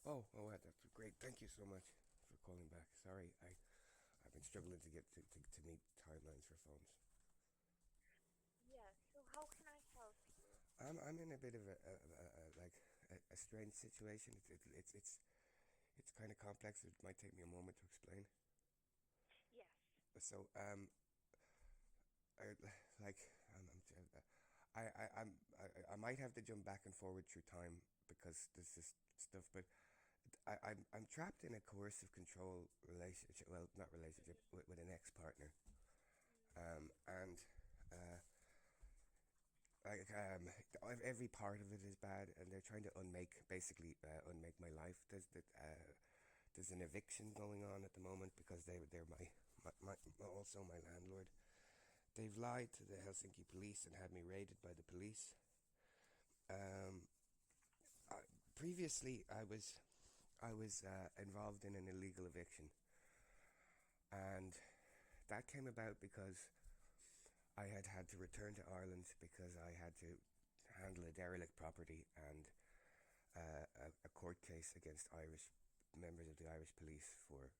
Oh, that's great. Thank you so much for calling back. Sorry, I've been struggling to get to meet timelines for phones. Yes, so how can I help you? I'm in a bit of a strange situation. It's kind of complex. It might take me a moment to explain. Yes. So I like I might have to jump back and forward through time because there's this stuff, but I'm trapped in a coercive control relationship. Well, not relationship with an ex partner, and uh, like every part of it is bad, and they're trying to unmake my life. There's an eviction going on at the moment because they're also my landlord. They've lied to the Helsinki police and had me raided by the police. Um, I, Previously, I was involved in an illegal eviction, and that came about because I had had to return to Ireland because I had to handle a derelict property and a court case against Irish members of the Irish police for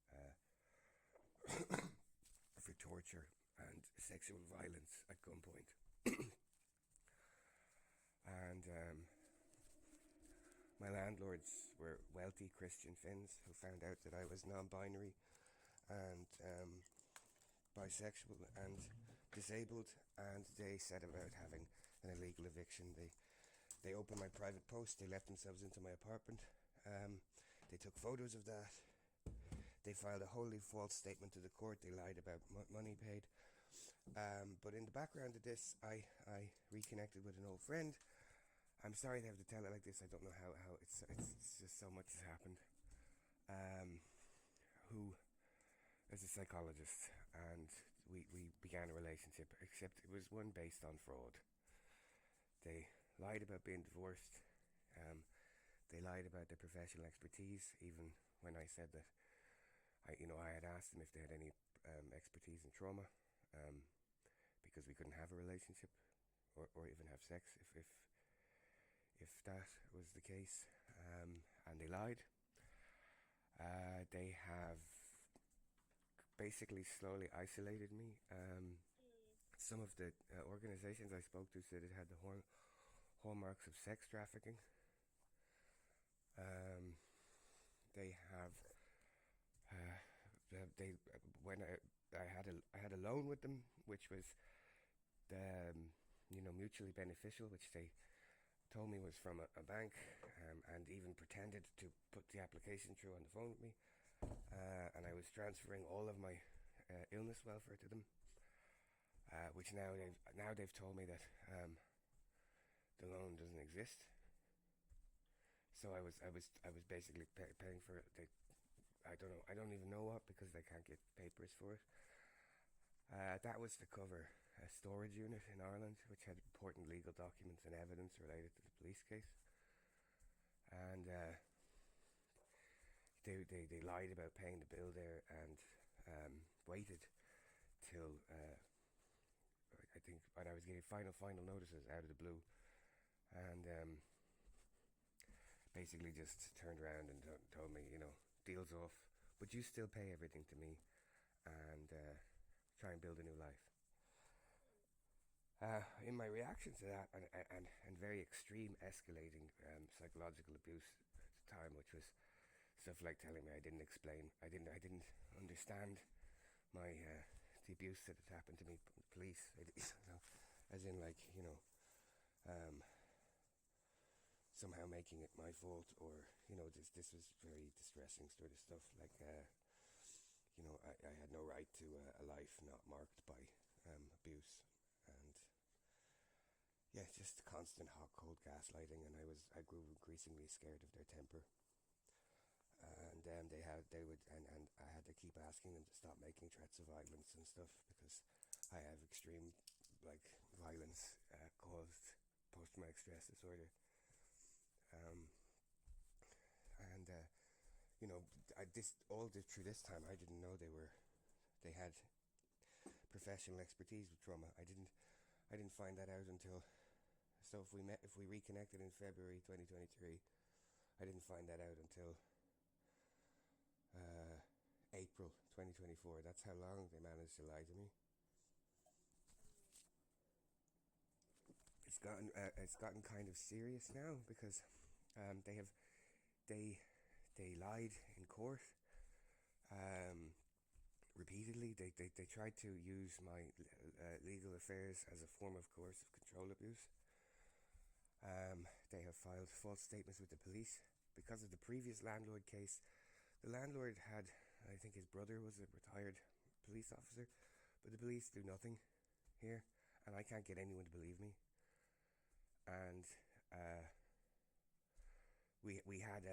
torture and sexual violence at gunpoint. And my landlords were wealthy Christian Finns who found out that I was non-binary and bisexual and disabled, and they set about having an illegal eviction. They opened my private post. They let themselves into my apartment. They took photos of that. They filed a wholly false statement to the court. They lied about money paid. But in the background of this, I reconnected with an old friend. I'm sorry to have to tell it like this. I don't know how it's just so much has happened. Um, who is a psychologist, and we began a relationship, except it was one based on fraud. They lied about being divorced. Um, they lied about their professional expertise, even when I said that I had asked them if they had any expertise in trauma, um, because we couldn't have a relationship or even have sex if that was the case. And they lied. They have basically slowly isolated me. Mm, Some of the organizations I spoke to said it had the hallmarks of sex trafficking. Um, they have they when I had a loan with them, which was mutually beneficial, which they told me was from a bank, and even pretended to put the application through on the phone with me. And I was transferring all of my illness welfare to them, which now they've told me that the loan doesn't exist. So I was basically paying for it. I don't know. I don't even know what, because they can't get papers for it. That was to cover a storage unit in Ireland, which had important legal documents and evidence related to the police case. And they lied about paying the bill there, and waited till I think when I was getting final notices out of the blue, and basically just turned around and told me, deals off, but you still pay everything to me, and try and build a new life. In my reaction to that, and very extreme escalating psychological abuse at the time, which was stuff like telling me I didn't understand my the abuse that had happened to me, police, as in like um, somehow making it my fault, or this was very distressing sort of stuff. Like I had no right to a life not marked by abuse, and yeah, just constant hot cold gaslighting, and I grew increasingly scared of their temper. And they would and I had to keep asking them to stop making threats of violence and stuff, because I have extreme like violence caused post traumatic stress disorder. Um, and you know, through this time, I didn't know they had professional expertise with trauma. I didn't find that out until, so if we reconnected in February 2023, I didn't find that out until April 2024. That's how long they managed to lie to me. It's gotten kind of serious now because they have they lied in court repeatedly. They tried to use my legal affairs as a form of coercive control abuse. They have filed false statements with the police because of the previous landlord case. The landlord had, I think his brother was a retired police officer, but the police do nothing here, and I can't get anyone to believe me. And we had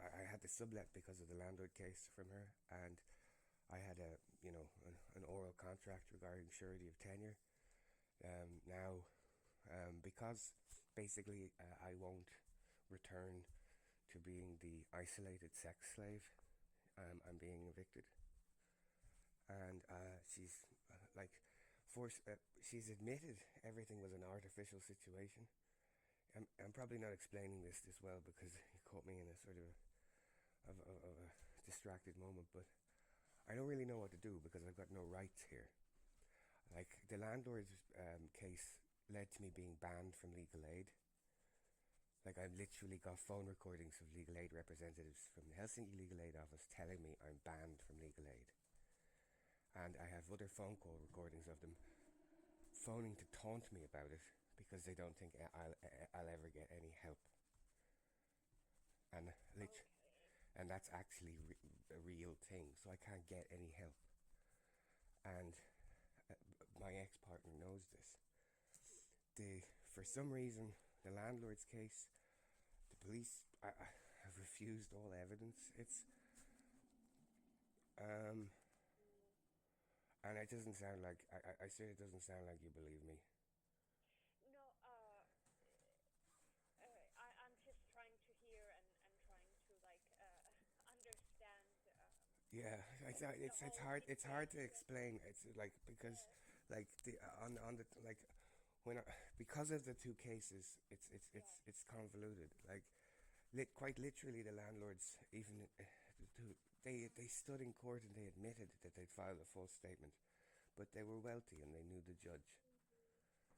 I had the sublet because of the landlord case from her, and I had an oral contract regarding surety of tenure. Now, because basically I won't return to being the isolated sex slave, I'm being evicted, and she's admitted everything was an artificial situation. I'm probably not explaining this well because you caught me in a sort of a distracted moment, but I don't really know what to do because I've got no rights here. Like, the landlord's case led to me being banned from legal aid. Like, I've literally got phone recordings of legal aid representatives from the Helsinki legal aid office telling me I'm banned from legal aid. And I have other phone call recordings of them phoning to taunt me about it because they don't think I'll ever get any help. And and that's actually a real thing, so I can't get any help. And my ex-partner knows this. For some reason, the landlord's case, the police have refused all evidence. And it doesn't sound like I said it doesn't sound like you believe me. No, I'm just trying to hear and trying to like understand. Yeah, it's it's hard to explain. It's like because like the on the like when because of the two cases, it's convoluted. Like quite literally, the landlords even they stood in court and they admitted that they'd filed a false statement, but they were wealthy and they knew the judge.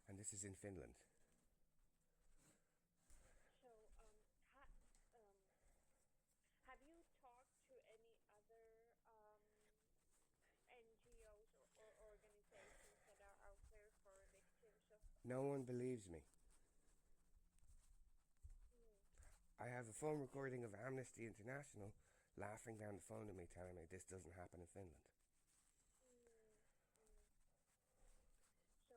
And this is in Finland. So, um, have you talked to any other NGOs or organizations that are out there for victims of? No one believes me. Mm, I have a phone recording of Amnesty International laughing down the phone to me, telling me this doesn't happen in Finland. mm, mm. So,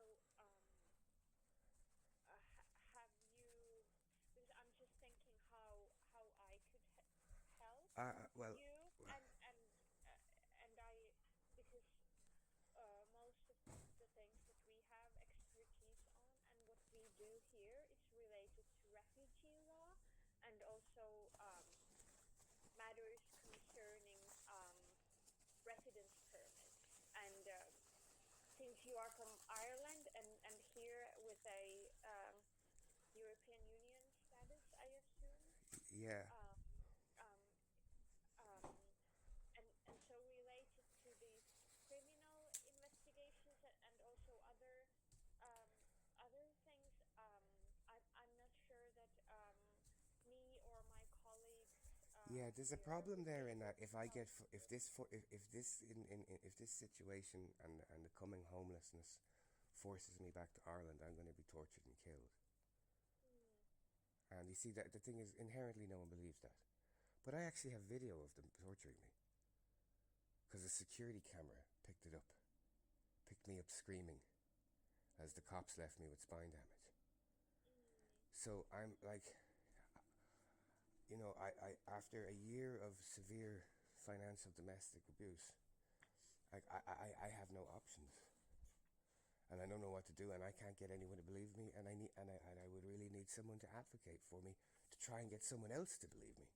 have you? Because I'm just thinking how I could help Well, you, and I, because most of the things that we have expertise on and what we do here is related to refugee law and also matters concerning residence permits. And since you are from Ireland and here with a European Union status, I assume. yeah. Um, um, um, and so related to these criminal investigations and also um, other things, I'm not sure that me or my colleagues Yeah, there's a here problem would be there in able that to if I help. get if this if this situation and the coming homelessness forces me back to Ireland, I'm going to be tortured and killed. Mm, And you see that the thing is inherently no one believes that, but I actually have video of them torturing me because a security camera picked me up screaming as the cops left me with spine damage. mm, So I'm like, I after a year of severe financial domestic abuse, I have no options, and I don't know what to do, and I can't get anyone to believe me, and I would really need someone to advocate for me to try and get someone else to believe me.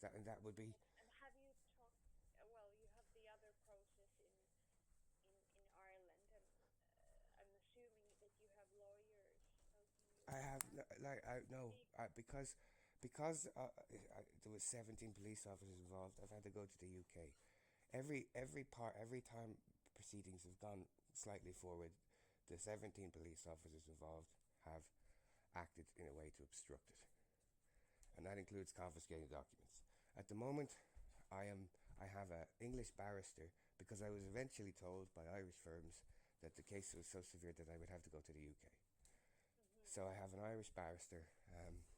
That would be. and have you talked? Well, you have the other process in Ireland, and I'm assuming that you have lawyers helping you I with have that. like I no Legal. because because there was 17 police officers involved, I've had to go to the UK. Every time proceedings have gone slightly forward, the 17 police officers involved have acted in a way to obstruct it, and that includes confiscating documents. At the moment, I have an English barrister because I was eventually told by Irish firms that the case was so severe that I would have to go to the UK. So I have an Irish barrister.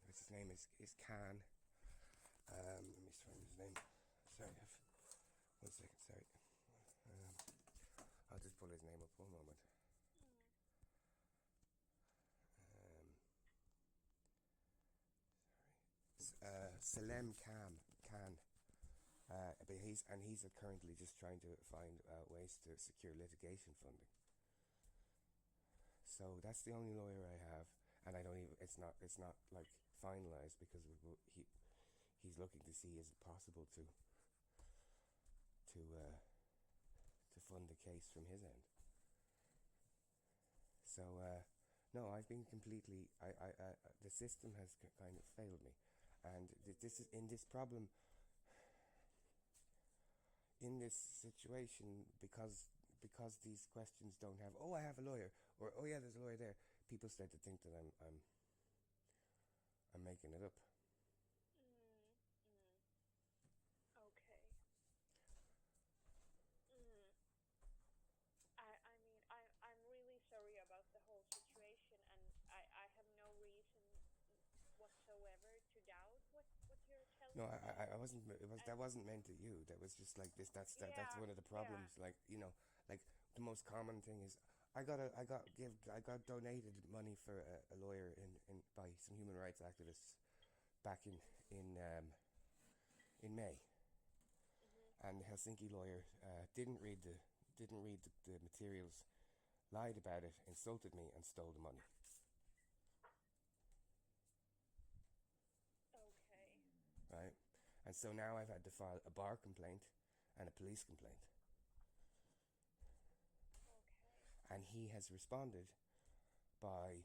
His name is Khan. Let me find his name. Sorry, one second. Sorry. I'll just pull his name up. One moment. Salem Khan. But he's currently just trying to find ways to secure litigation funding. So that's the only lawyer I have, and I don't even. It's not like finalized because he's looking to see is it possible to fund the case from his end. So no, I've been completely. The system has kind of failed me, and this is in this problem. In this situation, because these questions don't have, oh, I have a lawyer, or oh yeah, there's a lawyer there. People start to think that I'm making it up. Okay. Mm. I'm really sorry about the whole situation, and I have no reason whatsoever to doubt what you're telling No, me. I wasn't. That And wasn't meant at you. That was just like this. That's yeah, one of the yeah. problems. Like like the most common thing is I got donated money for a lawyer in by some human rights activists back in May, Mhm. and the Helsinki lawyer didn't read the materials, lied about it, insulted me, and stole the money. Okay. Right, and so now I've had to file a bar complaint and a police complaint, Okay. and he has responded by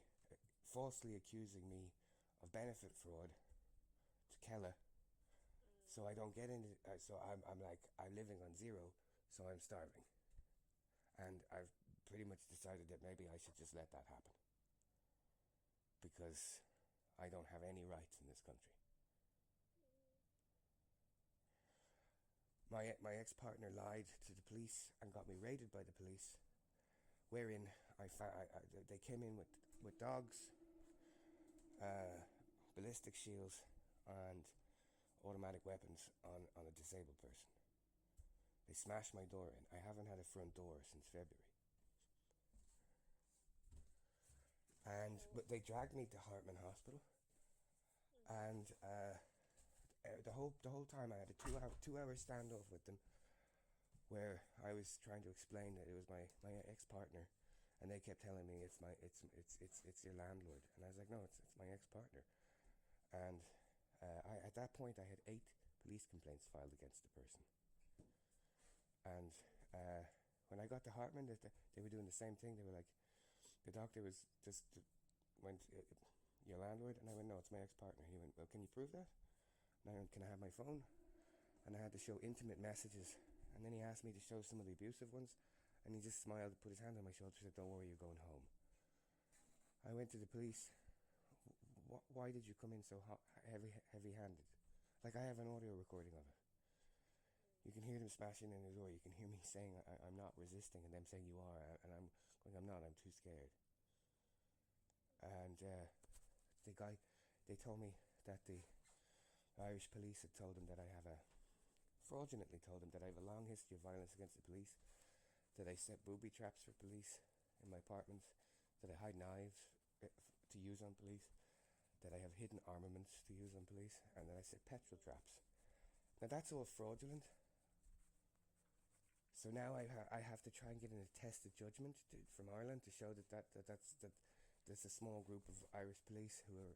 falsely accusing me of benefit fraud to Kella. So I don't get into. So I'm like I'm living on zero, so I'm starving, and I've pretty much decided that maybe I should just let that happen because I don't have any rights in this country. My ex partner lied to the police and got me raided by the police, wherein they came in with dogs, uh, ballistic shields, and automatic weapons on a disabled person. They smashed my door in. I haven't had a front door since February. And Oh. but they dragged me to Hartman Hospital, Mhm. and the whole time I had a 2 hour standoff with them, where I was trying to explain that it was my ex partner, and they kept telling me it's your landlord, and I was like, no, it's my ex partner, and at that point I had 8 police complaints filed against the person, and when I got to Hartman, they were doing the same thing. They were like, the doctor was just went, your landlord, and I went, no, it's my ex partner. He went, well, can you prove that? And I went, can I have my phone? And I had to show intimate messages, and then he asked me to show some of the abusive ones, and he just smiled, put his hand on my shoulder, and said, don't worry, you're going home. I went to the police. Why did you come in so heavy-handed? Like, I have an audio recording of it. You can hear them smashing in the door. You can hear me saying I'm not resisting, and them saying you are, and I'm going, I'm not. I'm too scared. And the guy, they told me that the Irish police had told them that I have fraudulently told them that I have a long history of violence against the police, that I set booby traps for police in my apartment, that I hide knives to use on police, that I have hidden armaments to use on police, and that I set petrol traps. Now that's all fraudulent. So now I have to try and get an attested judgment from Ireland to show that there's a small group of Irish police who are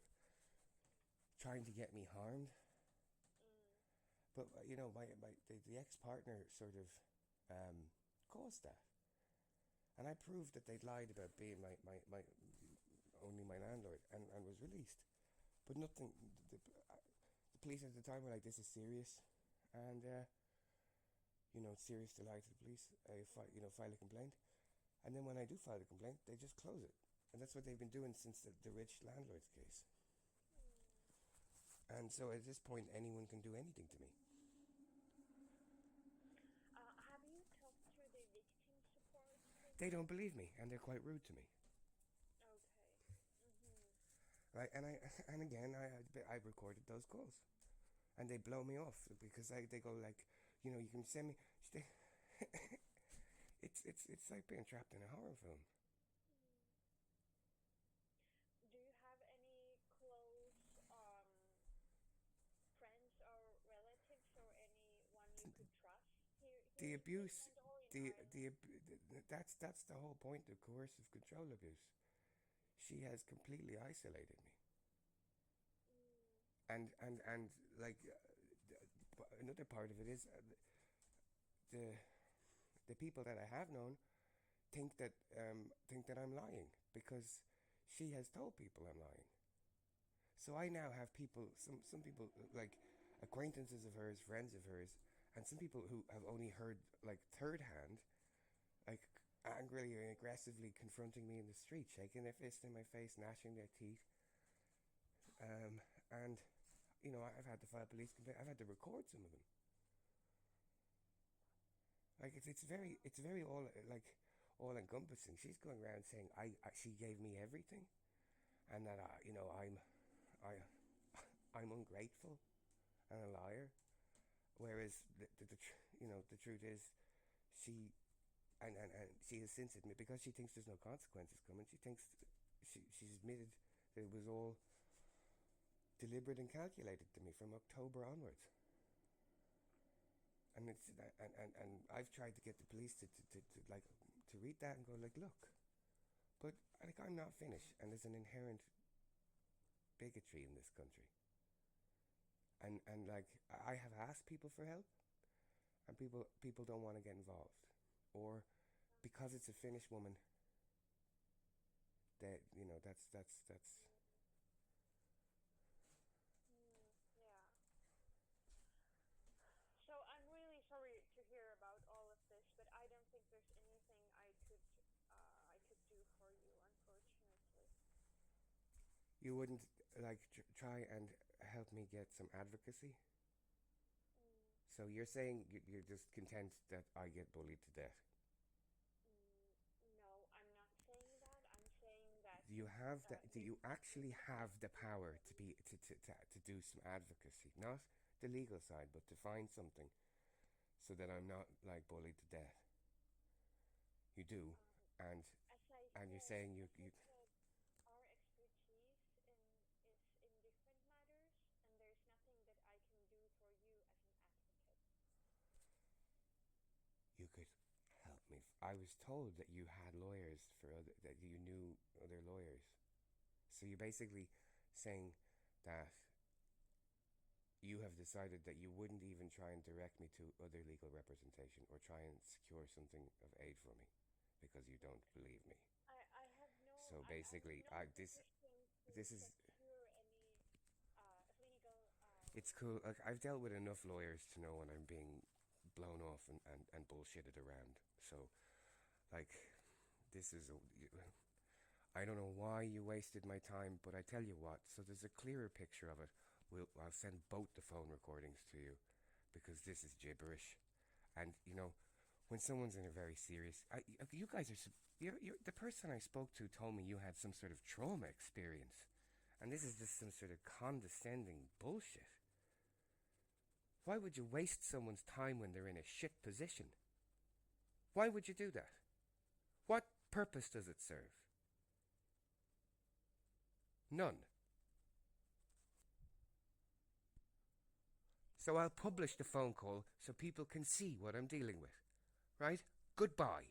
trying to get me harmed. But the ex partner sort of caused that, and I proved that they'd lied about being my only my landlord, and was released. but nothing. The police at the time were like, "This is serious," and it's serious to lie to the police. File a complaint, and then when I do file a complaint, they just close it, and that's what they've been doing since the rich landlord's case. And so at this point, anyone can do anything to me. Have you talked to the victim support? They don't believe me, and they're quite rude to me. Okay. Right, and again, I recorded those calls, and they blow me off because they go like, you can send me. It's like being trapped in a horror film. Do you have any close friends or relatives or anyone you could trust here The in abuse, Finland or in Ireland? that's the whole point of coercive control abuse. She has completely isolated me. And like another part of it is the people that I have known think that I'm lying because she has told people I'm lying. So I now have people, some people like acquaintances of hers, friends of hers, and some people who have only heard like third hand, like angrily and aggressively confronting me in the street, shaking their fist in my face, gnashing their teeth. And I've had to file police complaint. I've had to record some of them. Like it's very all encompassing. She's going around saying she gave me everything, and that I'm ungrateful and a liar. Whereas the truth is, she and she has since admitted, because she thinks there's no consequences coming. She thinks she's admitted that it was all deliberate and calculated to me from October onwards. And I've tried to get the police to read that and go like, look, but like I'm not Finnish, and there's an inherent bigotry in this country. And like I have asked people for help, and people don't want to get involved, or because it's a Finnish woman, that that's. Yeah. So I'm really sorry to hear about all of this, but I don't think there's anything I could do for you, unfortunately. You wouldn't like try and help me get some advocacy? So you're saying you're just content that I get bullied to death? No, I'm not saying that. I'm saying that. Do you have that? Do you actually have the power to be to do some advocacy, not the legal side, but to find something so that I'm not like bullied to death? You do, and you're saying you. Our expertise is in different matters, and there's nothing that I can do for you as an advocate. You could help me. I was told that you had lawyers that you knew other lawyers. So you're basically saying that you have decided that you wouldn't even try and direct me to other legal representation or try and secure something of aid for me because you don't believe me. I have no. So basically, I have no this is. secure any legal. It's cool. Like I've dealt with enough lawyers to know when I'm being blown off and bullshitted around. So, like, this is I don't know why you wasted my time, but I tell you what. So there's a clearer picture of it. I'll send both the phone recordings to you, because this is gibberish, and when someone's in a very serious, you guys are. You're the person I spoke to told me you had some sort of trauma experience, and this is just some sort of condescending bullshit. Why would you waste someone's time when they're in a shit position? Why would you do that? What purpose does it serve? None. So I'll publish the phone call so people can see what I'm dealing with. Right? Goodbye.